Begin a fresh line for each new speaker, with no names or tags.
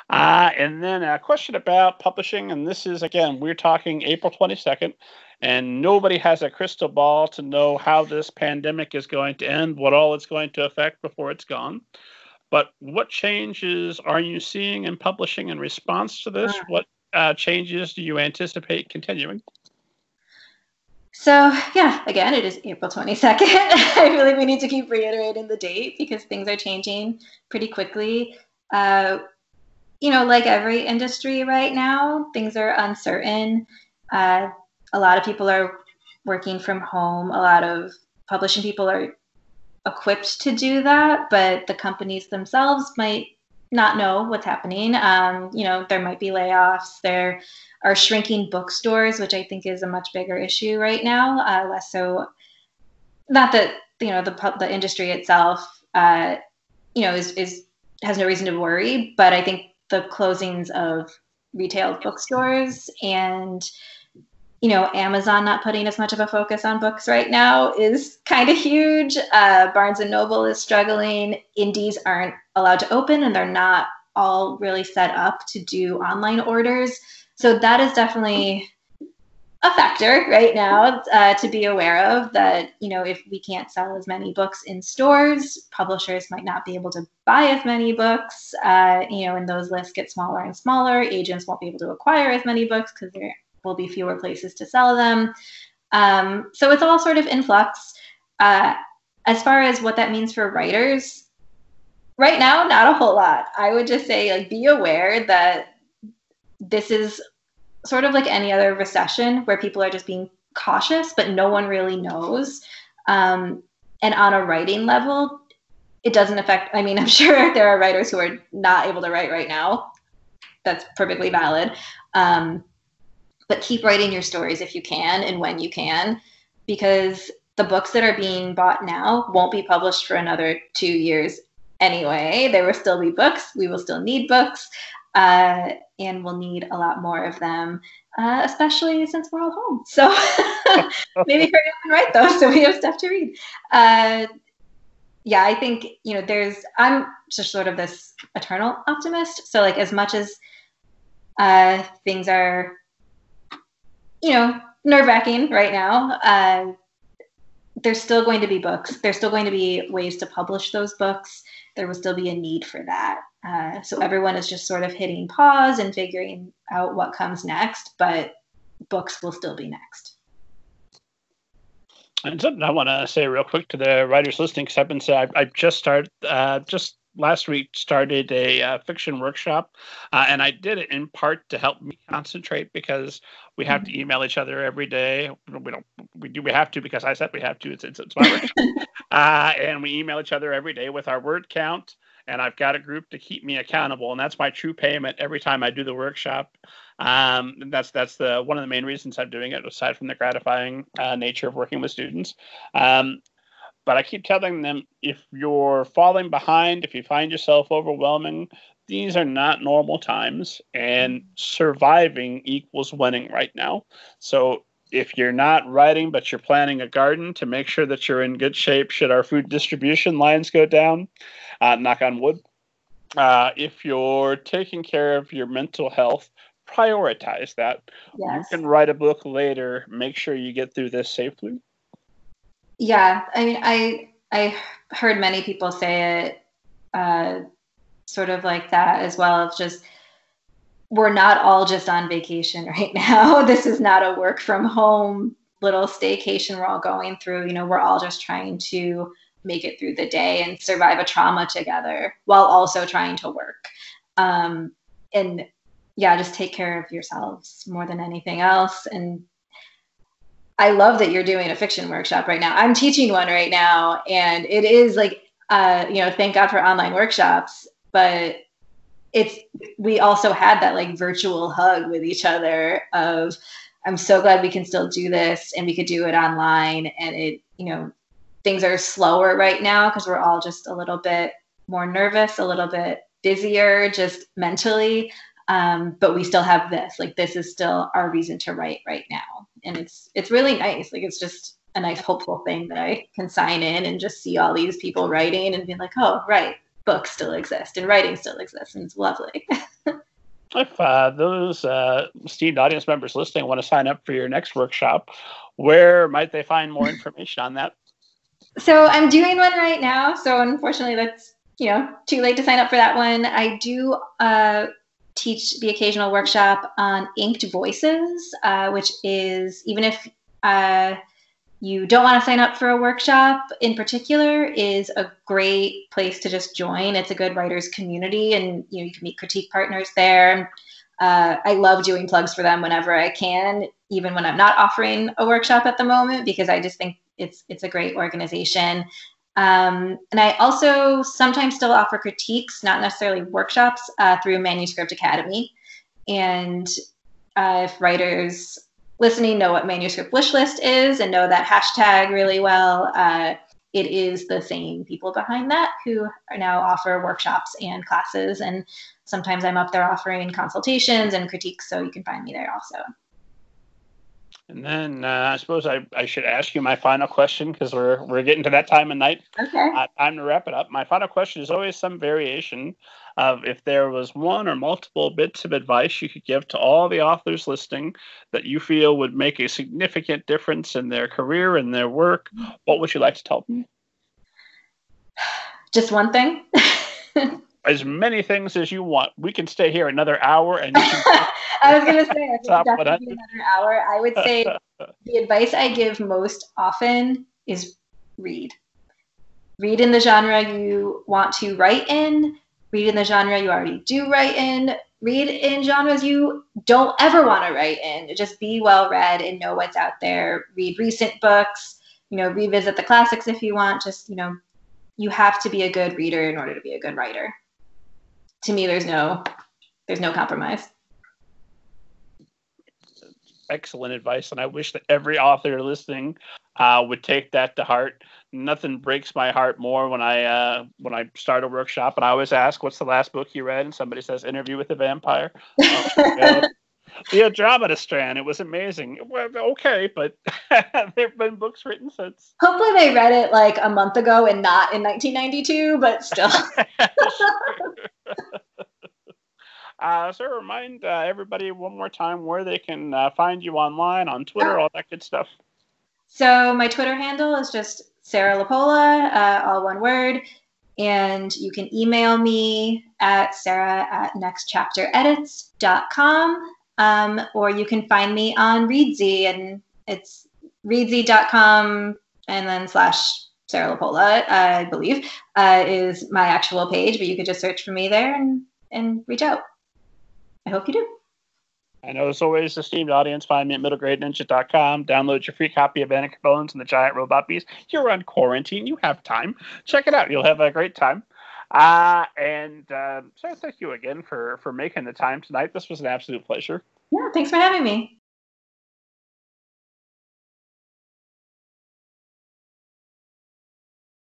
And then a question about publishing, and this is, again, we're talking April 22nd, and nobody has a crystal ball to know how this pandemic is going to end, what all it's going to affect before it's gone. But what changes are you seeing in publishing in response to this? What changes do you anticipate continuing?
So, yeah, again, it is April 22nd. I feel like we need to keep reiterating the date because things are changing pretty quickly. Like every industry right now, things are uncertain. A lot of people are working from home. A lot of publishing people are equipped to do that, but the companies themselves might not know what's happening. There might be layoffs. There are shrinking bookstores, which I think is a much bigger issue right now. Less so, not that the industry itself, is has no reason to worry, but I think the closings of retail bookstores and Amazon not putting as much of a focus on books right now is kind of huge. Barnes and Noble is struggling. Indies aren't allowed to open, and they're not all really set up to do online orders. So that is definitely a factor right now to be aware of, that, if we can't sell as many books in stores, publishers might not be able to buy as many books, and those lists get smaller and smaller. Agents won't be able to acquire as many books because there will be fewer places to sell them. So it's all sort of in flux. As far as what that means for writers, right now, not a whole lot. I would just say, be aware that this is sort of like any other recession where people are just being cautious, but no one really knows. And on a writing level, it doesn't affect, I'm sure there are writers who are not able to write right now. That's perfectly valid. But keep writing your stories if you can and when you can, because the books that are being bought now won't be published for another 2 years anyway. There will still be books. We will still need books. And we'll need a lot more of them, especially since we're all home. So maybe hurry up and write those so we have stuff to read. I think, I'm just sort of this eternal optimist. So as much as things are, nerve-wracking right now, there's still going to be books. There's still going to be ways to publish those books. There will still be a need for that. So everyone is just sort of hitting pause and figuring out what comes next, but books will still be next.
And something I want to say real quick to the writers listening, because I've been saying I just started, just last week started a fiction workshop, and I did it in part to help me concentrate, because we have to email each other every day. We have to because I said we have to. It's my workshop. And we email each other every day with our word count. And I've got a group to keep me accountable, and that's my true payment every time I do the workshop. That's one of the main reasons I'm doing it, aside from the gratifying nature of working with students. But I keep telling them, if you're falling behind, if you find yourself overwhelming, these are not normal times, and surviving equals winning right now. So if you're not writing, but you're planting a garden, to make sure that you're in good shape should our food distribution lines go down, knock on wood. If you're taking care of your mental health, prioritize that.
Yes.
You can write a book later. Make sure you get through this safely.
Yeah, I heard many people say it sort of like that as well, of just, we're not all just on vacation right now. This is not a work from home little staycation we're all going through. We're all just trying to make it through the day and survive a trauma together while also trying to work. Just take care of yourselves more than anything else. And I love that you're doing a fiction workshop right now. I'm teaching one right now, and it is thank God for online workshops, but we also had that virtual hug with each other of, I'm so glad we can still do this, and we could do it online. And it, things are slower right now because we're all just a little bit more nervous, a little bit busier just mentally. But we still have this, this is still our reason to write right now. And it's really nice. It's just a nice, hopeful thing that I can sign in and just see all these people writing and be like, oh, right, books still exist and writing still exists. And it's lovely.
If those esteemed audience members listening want to sign up for your next workshop, where might they find more information on that?
So I'm doing one right now. So unfortunately, that's too late to sign up for that one. I do teach the occasional workshop on inked voices, which is, even if you don't want to sign up for a workshop in particular, is a great place to just join. It's a good writers community, and you can meet critique partners there. I love doing plugs for them whenever I can, even when I'm not offering a workshop at the moment, because I just think it's a great organization. And I also sometimes still offer critiques, not necessarily workshops, through Manuscript Academy. And if writers listening know what Manuscript Wish List is and know that hashtag really well, it is the same people behind that who now offer workshops and classes. And sometimes I'm up there offering consultations and critiques, so you can find me there also.
And then I suppose I should ask you my final question, because we're getting to that time of night.
Okay.
Time to wrap it up. My final question is always some variation of, if there was one or multiple bits of advice you could give to all the authors listening that you feel would make a significant difference in their career and their work, what would you like to tell them?
Just one thing?
As many things as you want. We can stay here another hour, and you can
I was going to say, I think definitely another hour. I would say the advice I give most often is read. Read in the genre you want to write in. Read in the genre you already do write in. Read in genres you don't ever want to write in. Just be well read and know what's out there. Read recent books. Revisit the classics if you want. Just, you have to be a good reader in order to be a good writer. To me, there's no compromise.
Excellent advice, and I wish that every author listening would take that to heart. Nothing breaks my heart more when I start a workshop and I always ask, "What's the last book you read?" and somebody says, "Interview with the Vampire." The Andromeda Strand. It was amazing. Well, okay, but there have been books written since.
Hopefully, they read it like a month ago and not in 1992, but still.
So remind everybody one more time where they can find you online, on Twitter, all that good stuff. So
my Twitter handle is just Sarah LaPolla, all one word. And you can email me at sarah@nextchapteredits.com, or you can find me on Reedsy, and it's reedsy.com and then / Sarah LaPolla, I believe, is my actual page, but you could just search for me there and reach out. I hope you do. And as always, esteemed audience, find me at middlegradeninja.com. Download your free copy of Annika Bones and the Giant Robot Beast. You're on quarantine. You have time. Check it out. You'll have a great time. Sarah, thank you again for making the time tonight. This was an absolute pleasure. Yeah, thanks for having me.